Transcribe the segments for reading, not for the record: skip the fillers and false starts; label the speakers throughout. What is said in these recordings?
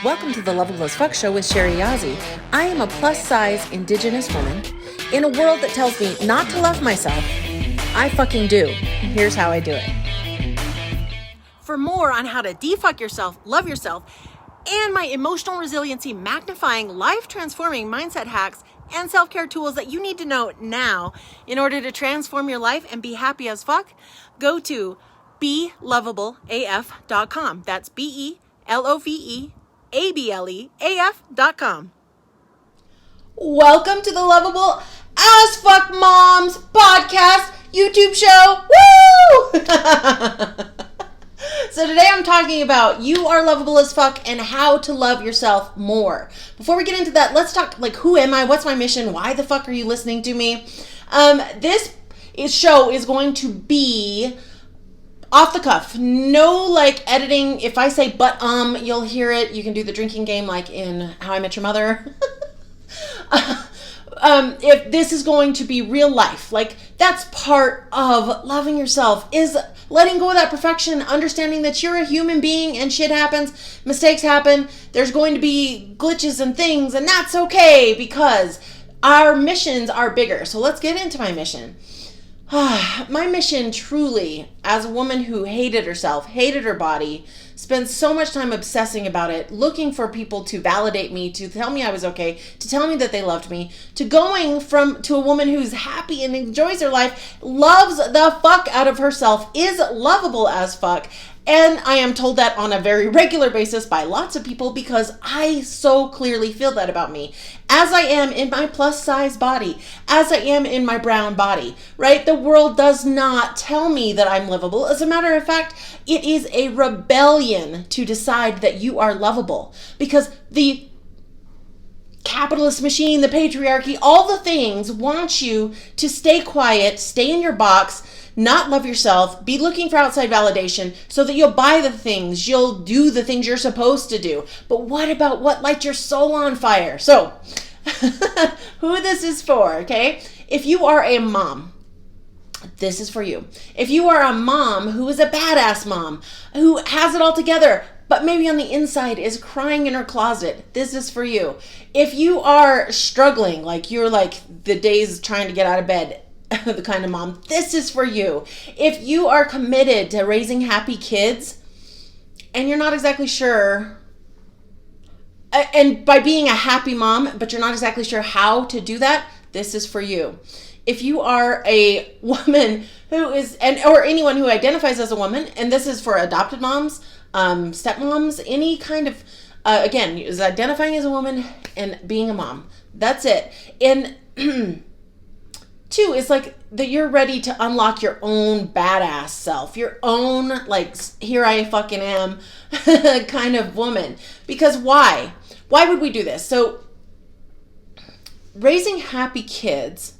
Speaker 1: Welcome to the Loveable as Fuck Show with Sherry Yazzie. I am a plus-size Indigenous woman in a world that tells me not to love myself. I fucking do. Here's how I do it. For more on how to defuck yourself, love yourself, and my emotional resiliency magnifying, life-transforming mindset hacks and self-care tools that you need to know now in order to transform your life and be happy as fuck, go to belovableaf.com. That's BELOVEABLEAF.com. Welcome to the Loveable as Fuck Moms podcast YouTube show. Woo! So today I'm talking about you are lovable as fuck and how to love yourself more. Before we get into that, let's talk like who am I? What's my mission? Why the fuck are you listening to me? This show is going to be off the cuff. No like editing. If I say you'll hear it. You can do the drinking game like in How I Met Your Mother. If this is going to be real life, like that's part of loving yourself is letting go of that perfection, understanding that you're a human being and shit happens, mistakes happen, there's going to be glitches and things, and that's okay because our missions are bigger. So let's get into my mission. My mission truly, as a woman who hated herself, hated her body, spent so much time obsessing about it, looking for people to validate me, to tell me I was okay, to tell me that they loved me, to going to a woman who's happy and enjoys her life, loves the fuck out of herself, is lovable as fuck. And I am told that on a very regular basis by lots of people because I so clearly feel that about me. As I am in my plus size body, as I am in my brown body, right? The world does not tell me that I'm lovable. As a matter of fact, it is a rebellion to decide that you are lovable because the capitalist machine, the patriarchy, all the things want you to stay quiet, stay in your box, not love yourself, be looking for outside validation so that you'll buy the things, you'll do the things you're supposed to do. But what about what lights your soul on fire? So, who this is for, okay? If you are a mom, this is for you. If you are a mom who is a badass mom, who has it all together, but maybe on the inside is crying in her closet, this is for you. If you are struggling, like you're like the days trying to get out of bed, the kind of mom, this is for you. If you are committed to raising happy kids and you're not exactly sure, and by being a happy mom, but you're not exactly sure how to do that, this is for you. If you are a woman who is, or anyone who identifies as a woman, and this is for adopted moms, stepmoms, any kind of, again, is identifying as a woman and being a mom. That's it. And two is like that you're ready to unlock your own badass self, your own like here I fucking am kind of woman. Because why? Why would we do this? So raising happy kids,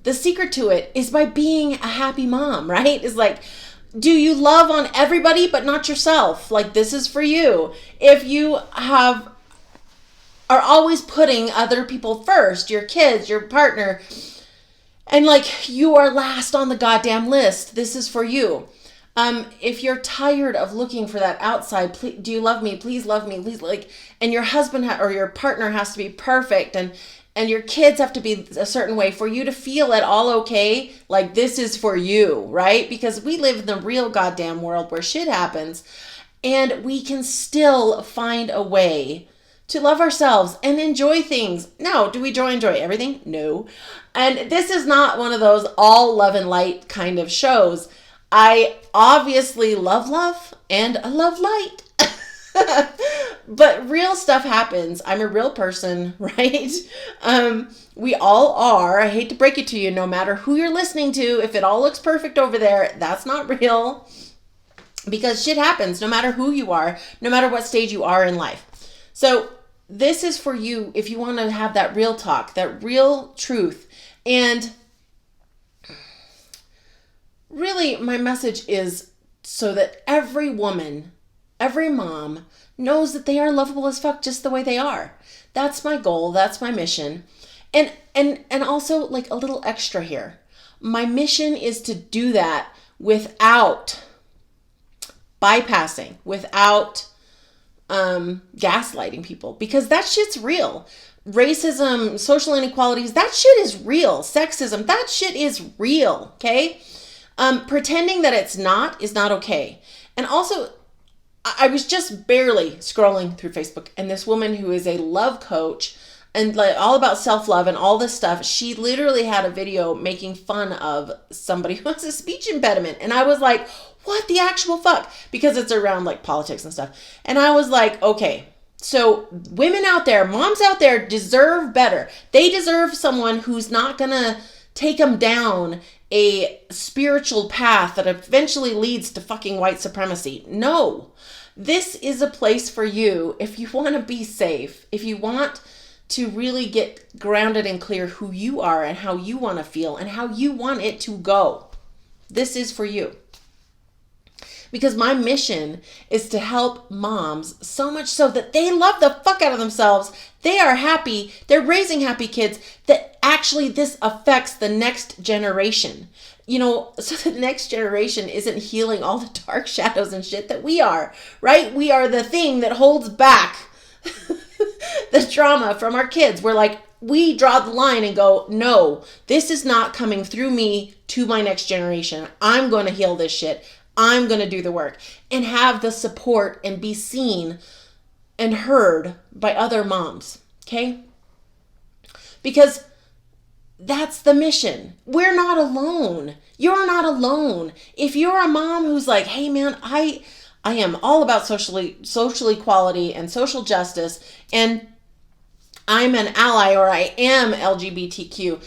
Speaker 1: the secret to it is by being a happy mom, right? Is like, do you love on everybody but not yourself? Like this is for you. If you are always putting other people first, your kids, your partner, and like you are last on the goddamn list, this is for you. If you're tired of looking for that outside, please, do you love me? Please love me. Please like, and your husband or your partner has to be perfect and your kids have to be a certain way for you to feel at all okay. Like this is for you, right? Because we live in the real goddamn world where shit happens and we can still find a way to love ourselves and enjoy things. No, do we enjoy everything? No. And this is not one of those all love and light kind of shows. I obviously love and I love light. But real stuff happens. I'm a real person, right? We all are. I hate to break it to you, no matter who you're listening to, if it all looks perfect over there, that's not real. Because shit happens no matter who you are, no matter what stage you are in life. So this is for you if you want to have that real talk, that real truth. And really my message is so that every woman, every mom knows that they are lovable as fuck just the way they are. That's my goal. That's my mission. And also like a little extra here. My mission is to do that without bypassing, without gaslighting people, because that shit's real. Racism, social inequalities, that shit is real. Sexism, that shit is real. Okay. Pretending that it's not is not okay. And also, I was just barely scrolling through Facebook, and this woman who is a love coach and like all about self-love and all this stuff, she literally had a video making fun of somebody who has a speech impediment. And I was like, what the actual fuck? Because it's around like politics and stuff. And I was like, okay, so women out there, moms out there deserve better. They deserve someone who's not gonna take them down a spiritual path that eventually leads to fucking white supremacy. No, this is a place for you if you want to be safe, if you want to really get grounded and clear who you are and how you want to feel and how you want it to go. This is for you. Because my mission is to help moms so much so that they love the fuck out of themselves. They are happy. They're raising happy kids, that actually this affects the next generation. You know, so the next generation isn't healing all the dark shadows and shit that we are, right? We are the thing that holds back the trauma from our kids. We're like, we draw the line and go, no, this is not coming through me to my next generation. I'm going to heal this shit. I'm going to do the work and have the support and be seen and heard by other moms. Okay? Because that's the mission. We're not alone. You're not alone. If you're a mom who's like, hey man, I am all about social equality and social justice, and I'm an ally, or I am LGBTQ,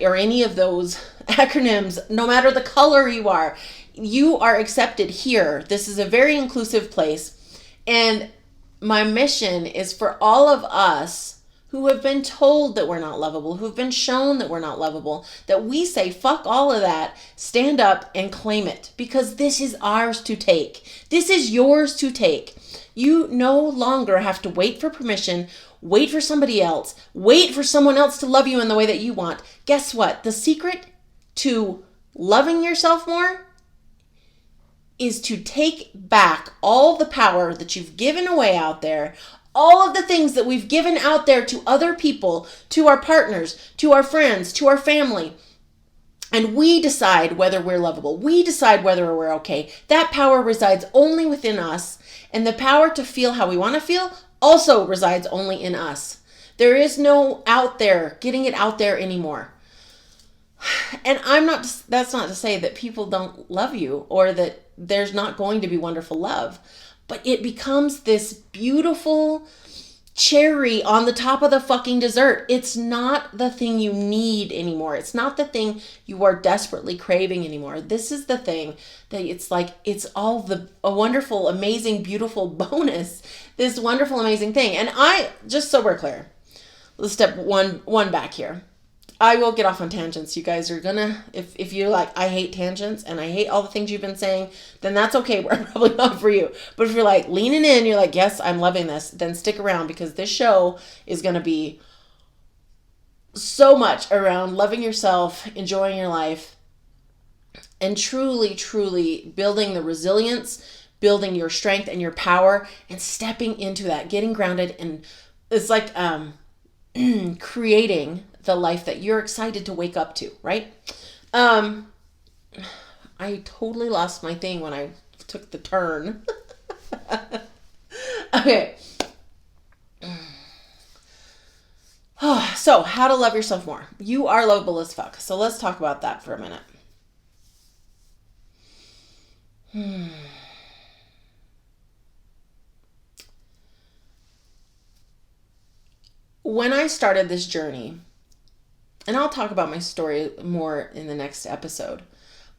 Speaker 1: or any of those acronyms, no matter the color you are accepted here. This is a very inclusive place. And my mission is for all of us who have been told that we're not lovable, who've been shown that we're not lovable, that we say, fuck all of that, stand up and claim it, because this is ours to take. This is yours to take. You no longer have to wait for permission, wait for somebody else, wait for someone else to love you in the way that you want. Guess what? The secret to loving yourself more is to take back all the power that you've given away out there, all of the things that we've given out there to other people, to our partners, to our friends, to our family. And we decide whether we're lovable. We decide whether we're okay. That power resides only within us. And the power to feel how we want to feel also resides only in us. There is no out there, getting it out there anymore. And that's not to say that people don't love you or that there's not going to be wonderful love, but it becomes this beautiful cherry on the top of the fucking dessert. It's not the thing you need anymore. It's not the thing you are desperately craving anymore. This is the thing that it's like, it's all a wonderful, amazing, beautiful bonus, this wonderful, amazing thing. And just so we're clear, let's step one back here. I will get off on tangents. You guys are gonna, if you're like, I hate tangents and I hate all the things you've been saying, then that's okay. We're probably not for you. But if you're like leaning in, you're like, yes, I'm loving this, then stick around, because this show is going to be so much around loving yourself, enjoying your life, and truly, truly building the resilience, building your strength and your power, and stepping into that, getting grounded. And it's like creating the life that you're excited to wake up to, right? I totally lost my thing when I took the turn. Okay. So, how to love yourself more. You are lovable as fuck. So let's talk about that for a minute. When I started this journey, and I'll talk about my story more in the next episode,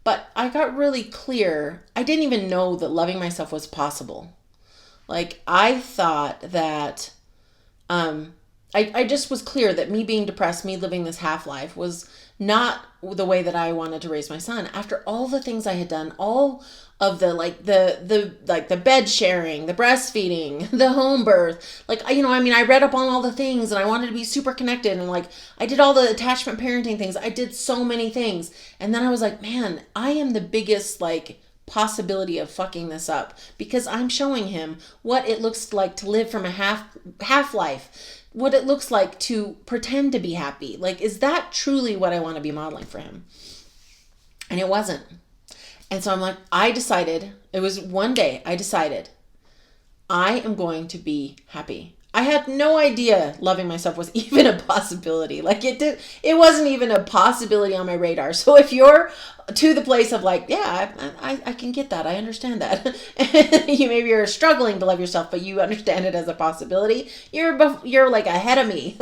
Speaker 1: but I got really clear. I didn't even know that loving myself was possible. Like, I thought that, I just was clear that me being depressed, me living this half life was not the way that I wanted to raise my son. After all the things I had done, all of the bed sharing, the breastfeeding, the home birth, I read up on all the things, and I wanted to be super connected, and I did all the attachment parenting things. I did so many things. And then I was like, man, I am the biggest possibility of fucking this up, because I'm showing him what it looks like to live from a half life, what it looks like to pretend to be happy. Like, is that truly what I want to be modeling for him? And it wasn't. And so I'm like, I decided, it was one day, I decided I am going to be happy. I had no idea loving myself was even a possibility. Like, it wasn't even a possibility on my radar. So if you're to the place of like, yeah, I can get that, I understand that. You maybe you're struggling to love yourself, but you understand it as a possibility. You're like ahead of me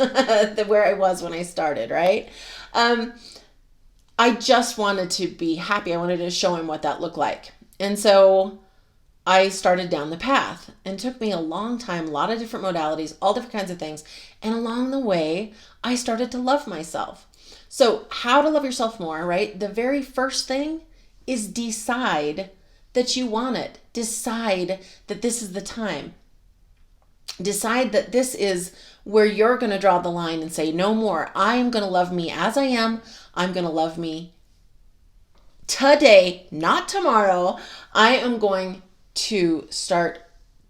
Speaker 1: where I was when I started, right? I just wanted to be happy. I wanted to show him what that looked like. And so I started down the path, and it took me a long time, a lot of different modalities, all different kinds of things. And along the way, I started to love myself. So how to love yourself more, right? The very first thing is decide that you want it. Decide that this is the time. Decide that this is where you're going to draw the line and say, no more. I'm going to love me as I am. I'm going to love me today, not tomorrow. I am going to start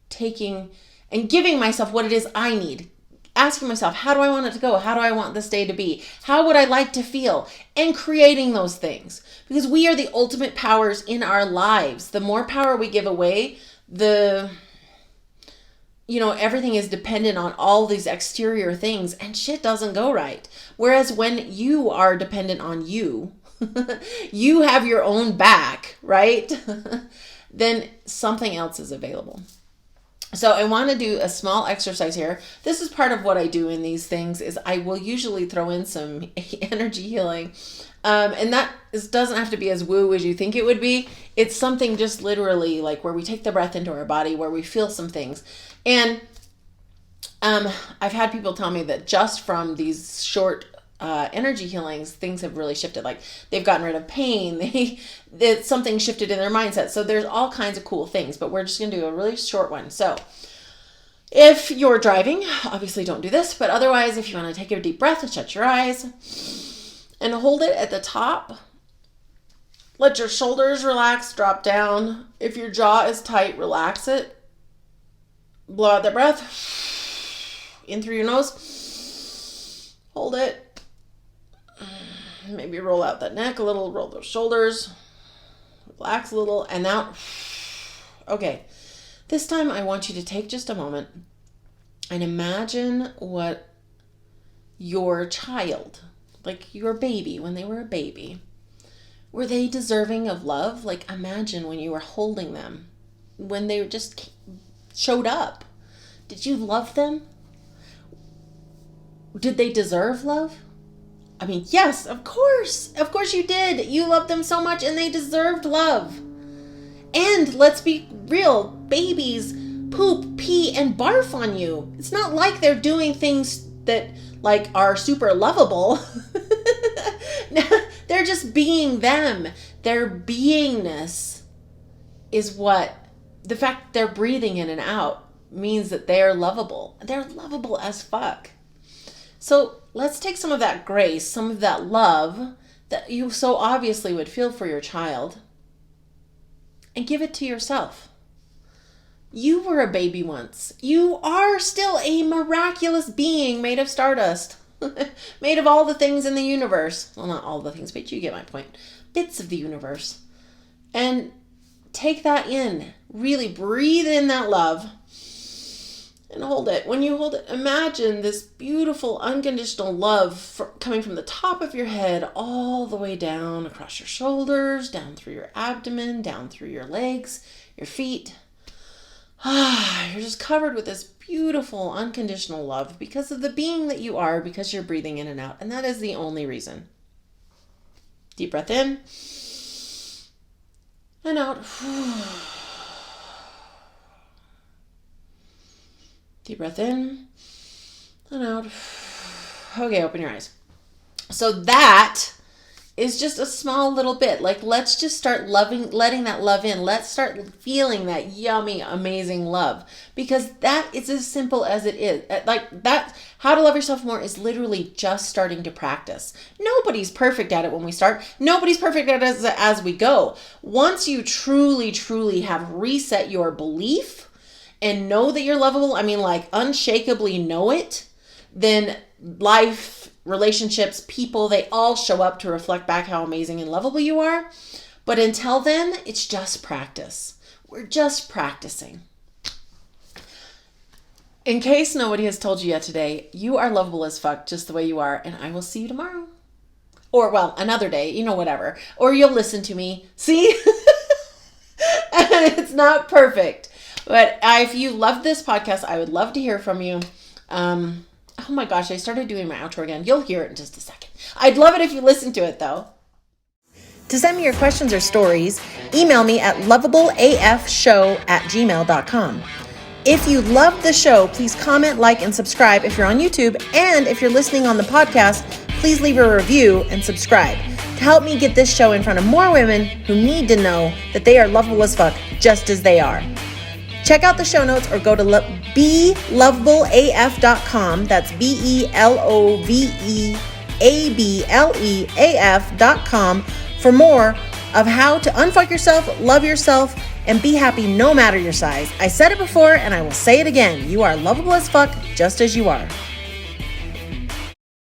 Speaker 1: taking and giving myself what it is I need. Asking myself, how do I want it to go? How do I want this day to be? How would I like to feel? And creating those things. Because we are the ultimate powers in our lives. The more power we give away, everything is dependent on all these exterior things, and shit doesn't go right. Whereas when you are dependent on you, you have your own back, right? Then something else is available. So I want to do a small exercise here. This is part of what I do in these things, is I will usually throw in some energy healing. And that doesn't have to be as woo as you think it would be. It's something just literally like where we take the breath into our body, where we feel some things. And I've had people tell me that just from these short energy healings, things have really shifted. Like, they've gotten rid of pain. Something shifted in their mindset. So there's all kinds of cool things, but we're just going to do a really short one. So if you're driving, obviously don't do this, but otherwise, if you want to take a deep breath and shut your eyes and hold it at the top, let your shoulders relax, drop down. If your jaw is tight, relax it. Blow out the breath in through your nose. Hold it. Maybe roll out that neck a little, roll those shoulders, relax a little, and out. Okay, this time I want you to take just a moment and imagine what your child, like your baby, when they were a baby, were they deserving of love? Like, imagine when you were holding them, when they just showed up. Did you love them? Did they deserve love? I mean, yes, of course. Of course you did. You loved them so much, and they deserved love. And let's be real, babies poop, pee, and barf on you. It's not like they're doing things that like are super lovable. They're just being them. Their beingness is what, the fact they're breathing in and out means that they're lovable. They're lovable as fuck. So let's take some of that grace, some of that love that you so obviously would feel for your child, and give it to yourself. You were a baby once. You are still a miraculous being made of stardust, made of all the things in the universe. Well, not all the things, but you get my point. Bits of the universe. And take that in. Really breathe in that love. And hold it. When you hold it, imagine this beautiful, unconditional love coming from the top of your head all the way down across your shoulders, down through your abdomen, down through your legs, your feet. You're just covered with this beautiful, unconditional love because of the being that you are, because you're breathing in and out. And that is the only reason. Deep breath in and out. Deep breath in and out. Okay, open your eyes. So that is just a small little bit. Like, let's just start letting that love in. Let's start feeling that yummy, amazing love, because that is as simple as it is. Like that, how to love yourself more is literally just starting to practice. Nobody's perfect at it when we start. Nobody's perfect at it as we go. Once you truly, truly have reset your belief and know that you're lovable, I mean, like unshakably know it, then life, relationships, people, they all show up to reflect back how amazing and lovable you are. But until then, it's just practice. We're just practicing. In case nobody has told you yet today, you are lovable as fuck just the way you are, and I will see you tomorrow. Or, well, another day, whatever. Or you'll listen to me. See? And it's not perfect. But if you love this podcast, I would love to hear from you. Oh my gosh, I started doing my outro again. You'll hear it in just a second. I'd love it if you listen to it, though. To send me your questions or stories, email me at lovableafshow@gmail.com. If you love the show, please comment, like, and subscribe if you're on YouTube. And if you're listening on the podcast, please leave a review and subscribe to help me get this show in front of more women who need to know that they are lovable as fuck just as they are. Check out the show notes or go to belovableaf.com. That's BELOVEABLEAF.com for more of how to unfuck yourself, love yourself, and be happy no matter your size. I said it before and I will say it again. You are lovable as fuck just as you are.